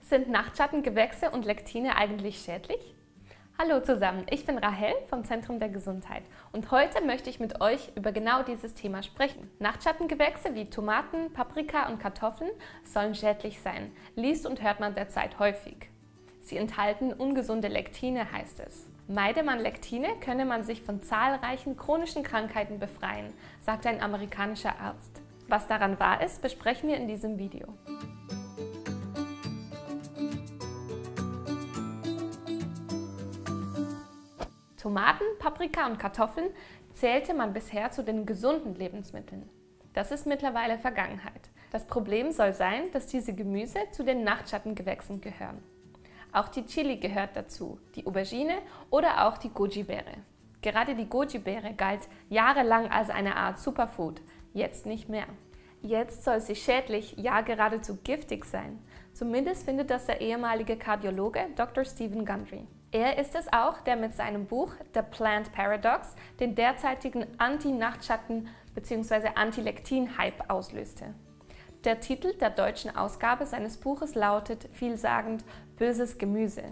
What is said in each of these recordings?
Sind Nachtschattengewächse und Lektine eigentlich schädlich? Hallo zusammen, ich bin Rahel vom Zentrum der Gesundheit und heute möchte ich mit euch über genau dieses Thema sprechen. Nachtschattengewächse wie Tomaten, Paprika und Kartoffeln sollen schädlich sein, liest und hört man derzeit häufig. Sie enthalten ungesunde Lektine, heißt es. Meide man Lektine, könne man sich von zahlreichen chronischen Krankheiten befreien, sagt ein amerikanischer Arzt. Was daran wahr ist, besprechen wir in diesem Video. Tomaten, Paprika und Kartoffeln zählte man bisher zu den gesunden Lebensmitteln. Das ist mittlerweile Vergangenheit. Das Problem soll sein, dass diese Gemüse zu den Nachtschattengewächsen gehören. Auch die Chili gehört dazu, die Aubergine oder auch die Goji-Beere. Gerade die Goji-Beere galt jahrelang als eine Art Superfood, jetzt nicht mehr. Jetzt soll sie schädlich, ja geradezu giftig sein. Zumindest findet das der ehemalige Kardiologe Dr. Stephen Gundry. Er ist es auch, der mit seinem Buch The Plant Paradox den derzeitigen Anti-Nachtschatten- bzw. Anti-Lektin-Hype auslöste. Der Titel der deutschen Ausgabe seines Buches lautet vielsagend Böses Gemüse,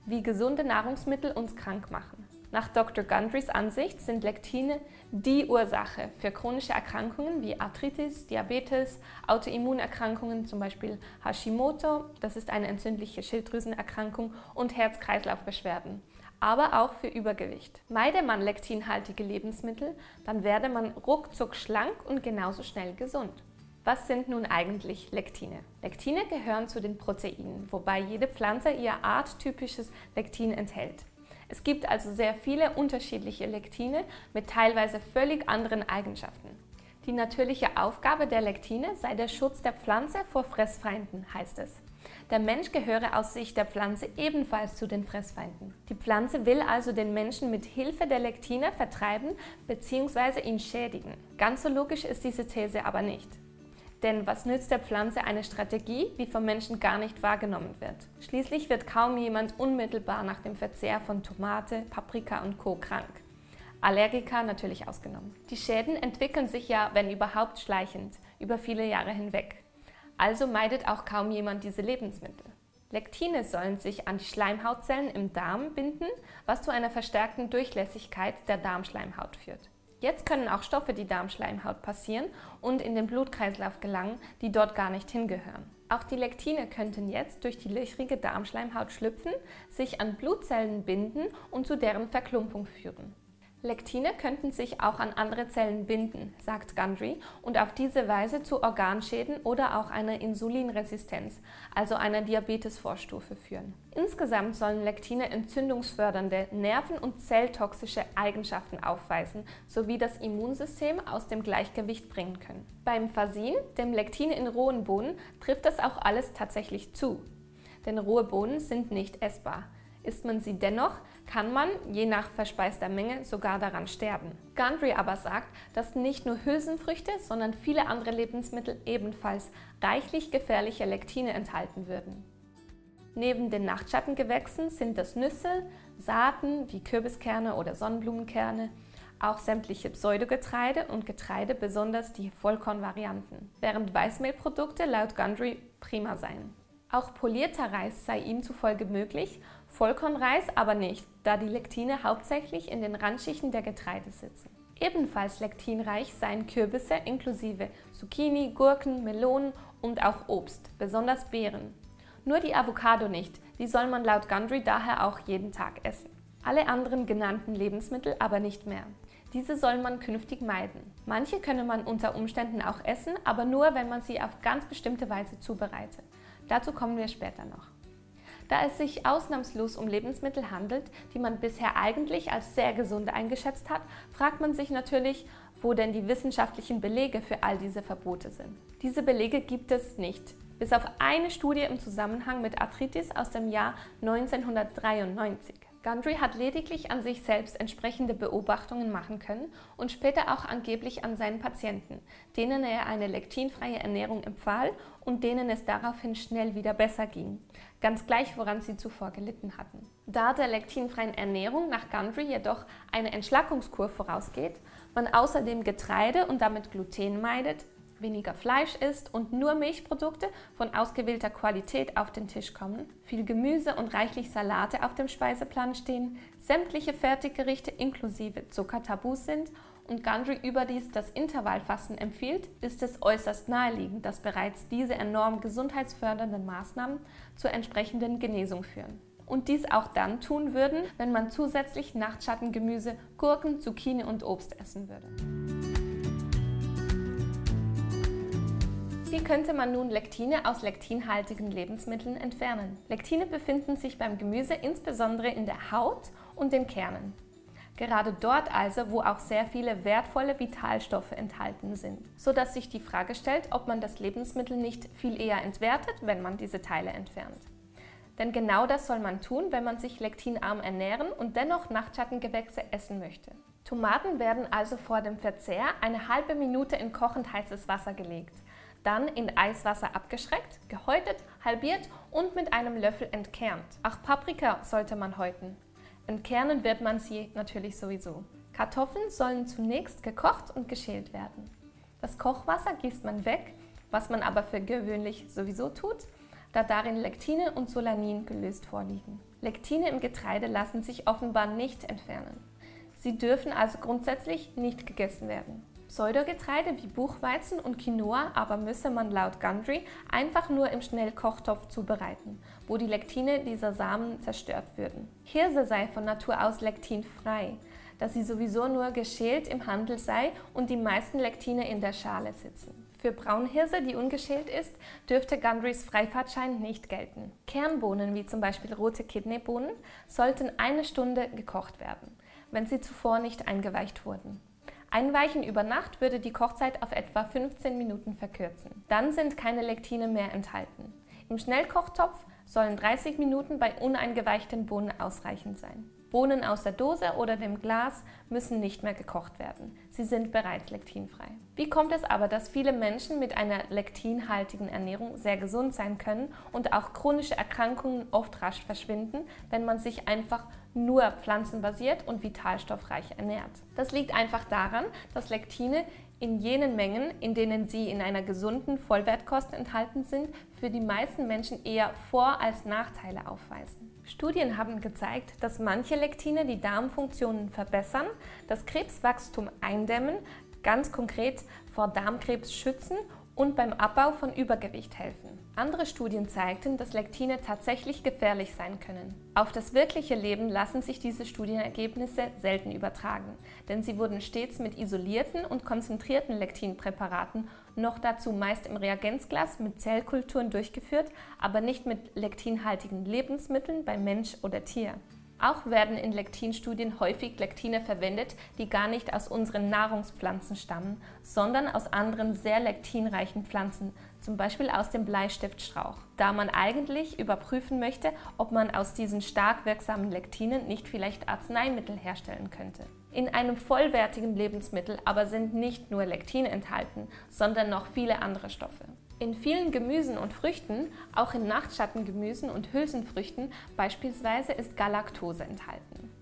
wie gesunde Nahrungsmittel uns krank machen. Nach Dr. Gundrys Ansicht sind Lektine die Ursache für chronische Erkrankungen wie Arthritis, Diabetes, Autoimmunerkrankungen, zum Beispiel Hashimoto, das ist eine entzündliche Schilddrüsenerkrankung, und Herz-Kreislauf-Beschwerden, aber auch für Übergewicht. Meide man lektinhaltige Lebensmittel, dann werde man ruckzuck schlank und genauso schnell gesund. Was sind nun eigentlich Lektine? Lektine gehören zu den Proteinen, wobei jede Pflanze ihr arttypisches Lektin enthält. Es gibt also sehr viele unterschiedliche Lektine mit teilweise völlig anderen Eigenschaften. Die natürliche Aufgabe der Lektine sei der Schutz der Pflanze vor Fressfeinden, heißt es. Der Mensch gehöre aus Sicht der Pflanze ebenfalls zu den Fressfeinden. Die Pflanze will also den Menschen mit Hilfe der Lektine vertreiben bzw. ihn schädigen. Ganz so logisch ist diese These aber nicht. Denn was nützt der Pflanze eine Strategie, die vom Menschen gar nicht wahrgenommen wird? Schließlich wird kaum jemand unmittelbar nach dem Verzehr von Tomate, Paprika und Co. krank. Allergiker natürlich ausgenommen. Die Schäden entwickeln sich ja, wenn überhaupt, schleichend, über viele Jahre hinweg. Also meidet auch kaum jemand diese Lebensmittel. Lektine sollen sich an die Schleimhautzellen im Darm binden, was zu einer verstärkten Durchlässigkeit der Darmschleimhaut führt. Jetzt können auch Stoffe die Darmschleimhaut passieren und in den Blutkreislauf gelangen, die dort gar nicht hingehören. Auch die Lektine könnten jetzt durch die löchrige Darmschleimhaut schlüpfen, sich an Blutzellen binden und zu deren Verklumpung führen. Lektine könnten sich auch an andere Zellen binden, sagt Gundry, und auf diese Weise zu Organschäden oder auch einer Insulinresistenz, also einer Diabetesvorstufe führen. Insgesamt sollen Lektine entzündungsfördernde, nerven- und zelltoxische Eigenschaften aufweisen, sowie das Immunsystem aus dem Gleichgewicht bringen können. Beim Fasin, dem Lektine in rohen Bohnen, trifft das auch alles tatsächlich zu. Denn rohe Bohnen sind nicht essbar. Isst man sie dennoch, kann man, je nach verspeister Menge, sogar daran sterben. Gundry aber sagt, dass nicht nur Hülsenfrüchte, sondern viele andere Lebensmittel ebenfalls reichlich gefährliche Lektine enthalten würden. Neben den Nachtschattengewächsen sind das Nüsse, Saaten wie Kürbiskerne oder Sonnenblumenkerne, auch sämtliche Pseudogetreide und Getreide, besonders die Vollkornvarianten, während Weißmehlprodukte laut Gundry prima seien. Auch polierter Reis sei ihm zufolge möglich, Vollkornreis aber nicht, da die Lektine hauptsächlich in den Randschichten der Getreide sitzen. Ebenfalls lektinreich seien Kürbisse inklusive Zucchini, Gurken, Melonen und auch Obst, besonders Beeren. Nur die Avocado nicht, die soll man laut Gundry daher auch jeden Tag essen. Alle anderen genannten Lebensmittel aber nicht mehr. Diese soll man künftig meiden. Manche könne man unter Umständen auch essen, aber nur, wenn man sie auf ganz bestimmte Weise zubereitet. Dazu kommen wir später noch. Da es sich ausnahmslos um Lebensmittel handelt, die man bisher eigentlich als sehr gesund eingeschätzt hat, fragt man sich natürlich, wo denn die wissenschaftlichen Belege für all diese Verbote sind. Diese Belege gibt es nicht, bis auf eine Studie im Zusammenhang mit Arthritis aus dem Jahr 1993. Gundry hat lediglich an sich selbst entsprechende Beobachtungen machen können und später auch angeblich an seinen Patienten, denen er eine lektinfreie Ernährung empfahl und denen es daraufhin schnell wieder besser ging, ganz gleich woran sie zuvor gelitten hatten. Da der lektinfreien Ernährung nach Gundry jedoch eine Entschlackungskur vorausgeht, man außerdem Getreide und damit Gluten meidet, weniger Fleisch isst und nur Milchprodukte von ausgewählter Qualität auf den Tisch kommen, viel Gemüse und reichlich Salate auf dem Speiseplan stehen, sämtliche Fertiggerichte inklusive Zucker tabus sind und Gundry überdies das Intervallfasten empfiehlt, ist es äußerst naheliegend, dass bereits diese enorm gesundheitsfördernden Maßnahmen zur entsprechenden Genesung führen. Und dies auch dann tun würden, wenn man zusätzlich Nachtschatten-Gemüse, Gurken, Zucchini und Obst essen würde. Wie könnte man nun Lektine aus lektinhaltigen Lebensmitteln entfernen? Lektine befinden sich beim Gemüse insbesondere in der Haut und den Kernen. Gerade dort also, wo auch sehr viele wertvolle Vitalstoffe enthalten sind, sodass sich die Frage stellt, ob man das Lebensmittel nicht viel eher entwertet, wenn man diese Teile entfernt. Denn genau das soll man tun, wenn man sich lektinarm ernähren und dennoch Nachtschattengewächse essen möchte. Tomaten werden also vor dem Verzehr eine halbe Minute in kochend heißes Wasser gelegt, dann in Eiswasser abgeschreckt, gehäutet, halbiert und mit einem Löffel entkernt. Auch Paprika sollte man häuten. Entkernen wird man sie natürlich sowieso. Kartoffeln sollen zunächst gekocht und geschält werden. Das Kochwasser gießt man weg, was man aber für gewöhnlich sowieso tut, da darin Lektine und Solanin gelöst vorliegen. Lektine im Getreide lassen sich offenbar nicht entfernen. Sie dürfen also grundsätzlich nicht gegessen werden. Pseudogetreide wie Buchweizen und Quinoa aber müsse man laut Gundry einfach nur im Schnellkochtopf zubereiten, wo die Lektine dieser Samen zerstört würden. Hirse sei von Natur aus lektinfrei, da sie sowieso nur geschält im Handel sei und die meisten Lektine in der Schale sitzen. Für Braunhirse, die ungeschält ist, dürfte Gundrys Freifahrtschein nicht gelten. Kernbohnen wie zum Beispiel rote Kidneybohnen sollten 1 Stunde gekocht werden, wenn sie zuvor nicht eingeweicht wurden. Einweichen über Nacht würde die Kochzeit auf etwa 15 Minuten verkürzen. Dann sind keine Lektine mehr enthalten. Im Schnellkochtopf sollen 30 Minuten bei uneingeweichten Bohnen ausreichend sein. Bohnen aus der Dose oder dem Glas müssen nicht mehr gekocht werden. Sie sind bereits lektinfrei. Wie kommt es aber, dass viele Menschen mit einer lektinhaltigen Ernährung sehr gesund sein können und auch chronische Erkrankungen oft rasch verschwinden, wenn man sich einfach nur pflanzenbasiert und vitalstoffreich ernährt? Das liegt einfach daran, dass Lektine in jenen Mengen, in denen sie in einer gesunden Vollwertkost enthalten sind, für die meisten Menschen eher Vor- als Nachteile aufweisen. Studien haben gezeigt, dass manche Lektine die Darmfunktionen verbessern, das Krebswachstum eindämmen, ganz konkret vor Darmkrebs schützen und beim Abbau von Übergewicht helfen. Andere Studien zeigten, dass Lektine tatsächlich gefährlich sein können. Auf das wirkliche Leben lassen sich diese Studienergebnisse selten übertragen, denn sie wurden stets mit isolierten und konzentrierten Lektinpräparaten, noch dazu meist im Reagenzglas mit Zellkulturen durchgeführt, aber nicht mit lektinhaltigen Lebensmitteln bei Mensch oder Tier. Auch werden in Lektinstudien häufig Lektine verwendet, die gar nicht aus unseren Nahrungspflanzen stammen, sondern aus anderen sehr lektinreichen Pflanzen, zum Beispiel aus dem Bleistiftstrauch, da man eigentlich überprüfen möchte, ob man aus diesen stark wirksamen Lektinen nicht vielleicht Arzneimittel herstellen könnte. In einem vollwertigen Lebensmittel aber sind nicht nur Lektine enthalten, sondern noch viele andere Stoffe. In vielen Gemüsen und Früchten, auch in Nachtschatten-Gemüsen und Hülsenfrüchten beispielsweise, ist Galaktose enthalten.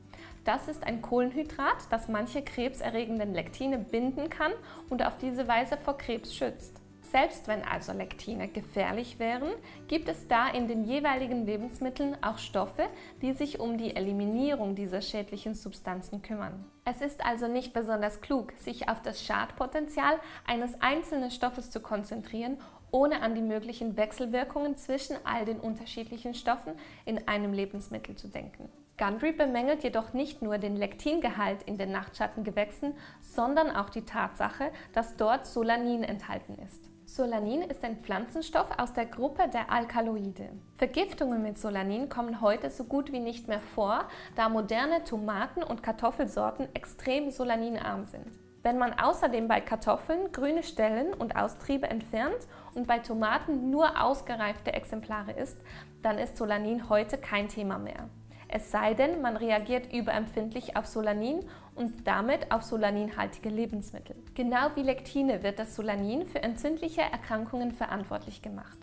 Das ist ein Kohlenhydrat, das manche krebserregenden Lektine binden kann und auf diese Weise vor Krebs schützt. Selbst wenn also Lektine gefährlich wären, gibt es da in den jeweiligen Lebensmitteln auch Stoffe, die sich um die Eliminierung dieser schädlichen Substanzen kümmern. Es ist also nicht besonders klug, sich auf das Schadpotenzial eines einzelnen Stoffes zu konzentrieren, ohne an die möglichen Wechselwirkungen zwischen all den unterschiedlichen Stoffen in einem Lebensmittel zu denken. Gundry bemängelt jedoch nicht nur den Lektingehalt in den Nachtschattengewächsen, sondern auch die Tatsache, dass dort Solanin enthalten ist. Solanin ist ein Pflanzenstoff aus der Gruppe der Alkaloide. Vergiftungen mit Solanin kommen heute so gut wie nicht mehr vor, da moderne Tomaten- und Kartoffelsorten extrem solaninarm sind. Wenn man außerdem bei Kartoffeln grüne Stellen und Austriebe entfernt und bei Tomaten nur ausgereifte Exemplare isst, dann ist Solanin heute kein Thema mehr. Es sei denn, man reagiert überempfindlich auf Solanin und damit auf solaninhaltige Lebensmittel. Genau wie Lektine wird das Solanin für entzündliche Erkrankungen verantwortlich gemacht.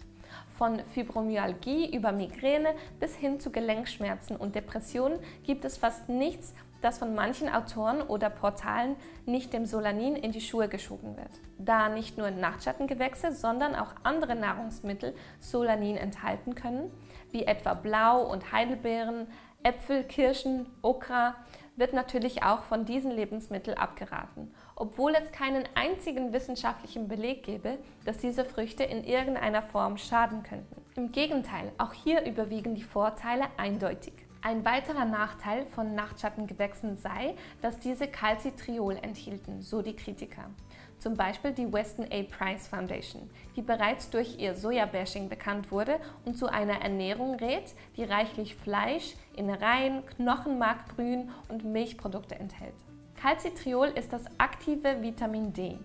Von Fibromyalgie über Migräne bis hin zu Gelenkschmerzen und Depressionen gibt es fast nichts, das von manchen Autoren oder Portalen nicht dem Solanin in die Schuhe geschoben wird. Da nicht nur Nachtschattengewächse, sondern auch andere Nahrungsmittel Solanin enthalten können, wie etwa Blau- und Heidelbeeren, Äpfel, Kirschen, Okra, wird natürlich auch von diesen Lebensmitteln abgeraten, obwohl es keinen einzigen wissenschaftlichen Beleg gäbe, dass diese Früchte in irgendeiner Form schaden könnten. Im Gegenteil, auch hier überwiegen die Vorteile eindeutig. Ein weiterer Nachteil von Nachtschattengewächsen sei, dass diese Calcitriol enthielten, so die Kritiker. Zum Beispiel die Weston A. Price Foundation, die bereits durch ihr Sojabashing bekannt wurde und zu einer Ernährung rät, die reichlich Fleisch, Innereien, Knochenmarkbrühen und Milchprodukte enthält. Calcitriol ist das aktive Vitamin D.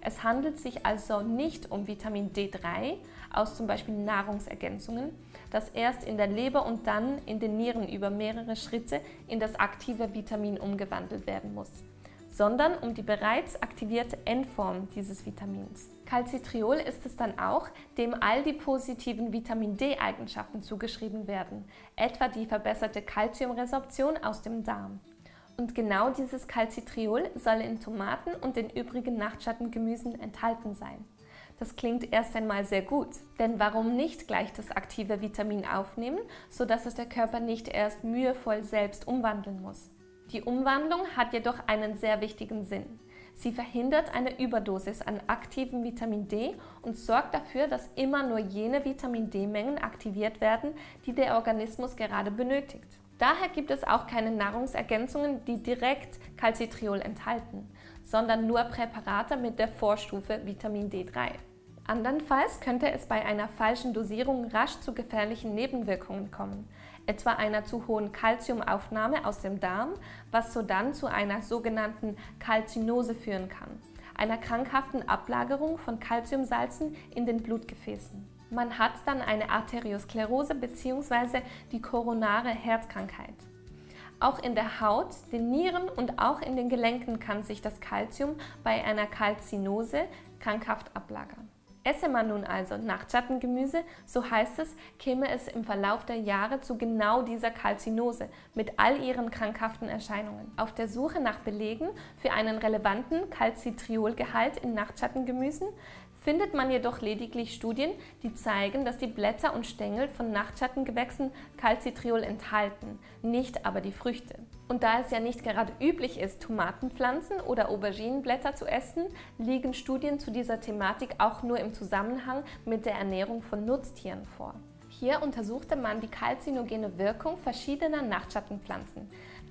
Es handelt sich also nicht um Vitamin D3 aus zum Beispiel Nahrungsergänzungen, das erst in der Leber und dann in den Nieren über mehrere Schritte in das aktive Vitamin umgewandelt werden muss, sondern um die bereits aktivierte Endform dieses Vitamins. Calcitriol ist es dann auch, dem all die positiven Vitamin D-Eigenschaften zugeschrieben werden, etwa die verbesserte Calciumresorption aus dem Darm. Und genau dieses Calcitriol soll in Tomaten und den übrigen Nachtschattenggemüsen enthalten sein. Das klingt erst einmal sehr gut, denn warum nicht gleich das aktive Vitamin aufnehmen, sodass es der Körper nicht erst mühevoll selbst umwandeln muss? Die Umwandlung hat jedoch einen sehr wichtigen Sinn. Sie verhindert eine Überdosis an aktivem Vitamin D und sorgt dafür, dass immer nur jene Vitamin D-Mengen aktiviert werden, die der Organismus gerade benötigt. Daher gibt es auch keine Nahrungsergänzungen, die direkt Calcitriol enthalten, sondern nur Präparate mit der Vorstufe Vitamin D3. Andernfalls könnte es bei einer falschen Dosierung rasch zu gefährlichen Nebenwirkungen kommen, etwa einer zu hohen Calciumaufnahme aus dem Darm, was sodann zu einer sogenannten Calcinose führen kann, einer krankhaften Ablagerung von Calciumsalzen in den Blutgefäßen. Man hat dann eine Arteriosklerose bzw. die koronare Herzkrankheit. Auch in der Haut, den Nieren und auch in den Gelenken kann sich das Calcium bei einer Calcinose krankhaft ablagern. Esse man nun also Nachtschattenggemüse, so heißt es, käme es im Verlauf der Jahre zu genau dieser Calcinose mit all ihren krankhaften Erscheinungen. Auf der Suche nach Belegen für einen relevanten Calcitriolgehalt in Nachtschattenggemüsen findet man jedoch lediglich Studien, die zeigen, dass die Blätter und Stängel von Nachtschattengewächsen Calcitriol enthalten, nicht aber die Früchte. Und da es ja nicht gerade üblich ist, Tomatenpflanzen oder Auberginenblätter zu essen, liegen Studien zu dieser Thematik auch nur im Zusammenhang mit der Ernährung von Nutztieren vor. Hier untersuchte man die karzinogene Wirkung verschiedener Nachtschattenpflanzen,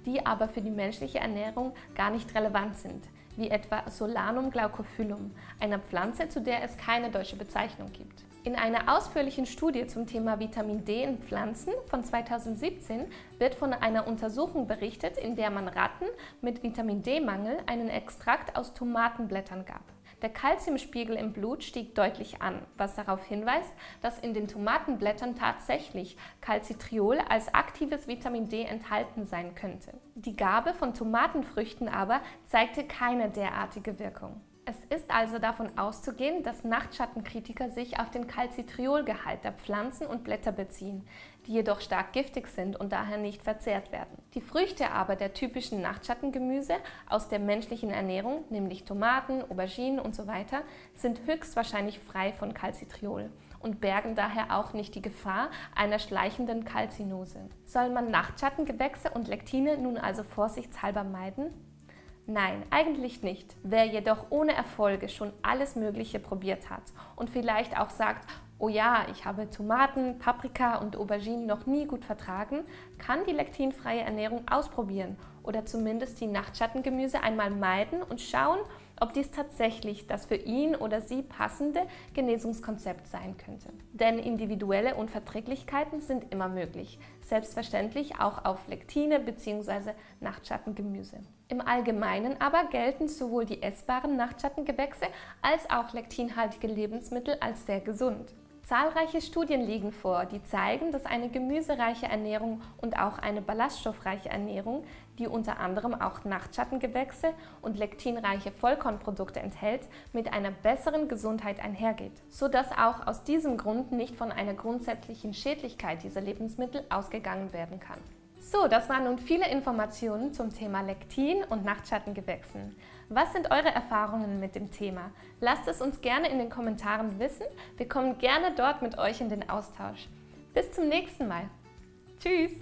die aber für die menschliche Ernährung gar nicht relevant sind, wie etwa Solanum glaucophyllum, einer Pflanze, zu der es keine deutsche Bezeichnung gibt. In einer ausführlichen Studie zum Thema Vitamin D in Pflanzen von 2017 wird von einer Untersuchung berichtet, in der man Ratten mit Vitamin D-Mangel einen Extrakt aus Tomatenblättern gab. Der Calciumspiegel im Blut stieg deutlich an, was darauf hinweist, dass in den Tomatenblättern tatsächlich Calcitriol als aktives Vitamin D enthalten sein könnte. Die Gabe von Tomatenfrüchten aber zeigte keine derartige Wirkung. Es ist also davon auszugehen, dass Nachtschattenkritiker sich auf den Calcitriolgehalt der Pflanzen und Blätter beziehen, die jedoch stark giftig sind und daher nicht verzehrt werden. Die Früchte aber der typischen Nachtschattengemüse aus der menschlichen Ernährung, nämlich Tomaten, Auberginen usw., sind höchstwahrscheinlich frei von Calcitriol und bergen daher auch nicht die Gefahr einer schleichenden Calcinose. Soll man Nachtschattengewächse und Lektine nun also vorsichtshalber meiden? Nein, eigentlich nicht. Wer jedoch ohne Erfolge schon alles Mögliche probiert hat und vielleicht auch sagt, oh ja, ich habe Tomaten, Paprika und Auberginen noch nie gut vertragen, kann die lektinfreie Ernährung ausprobieren oder zumindest die Nachtschattengemüse einmal meiden und schauen, ob dies tatsächlich das für ihn oder sie passende Genesungskonzept sein könnte. Denn individuelle Unverträglichkeiten sind immer möglich, selbstverständlich auch auf Lektine bzw. Nachtschattengemüse. Im Allgemeinen aber gelten sowohl die essbaren Nachtschattengewächse als auch lektinhaltige Lebensmittel als sehr gesund. Zahlreiche Studien liegen vor, die zeigen, dass eine gemüsereiche Ernährung und auch eine ballaststoffreiche Ernährung, die unter anderem auch Nachtschattengewächse und lektinreiche Vollkornprodukte enthält, mit einer besseren Gesundheit einhergeht, sodass auch aus diesem Grund nicht von einer grundsätzlichen Schädlichkeit dieser Lebensmittel ausgegangen werden kann. So, das waren nun viele Informationen zum Thema Lektin und Nachtschattengewächsen. Was sind eure Erfahrungen mit dem Thema? Lasst es uns gerne in den Kommentaren wissen. Wir kommen gerne dort mit euch in den Austausch. Bis zum nächsten Mal. Tschüss!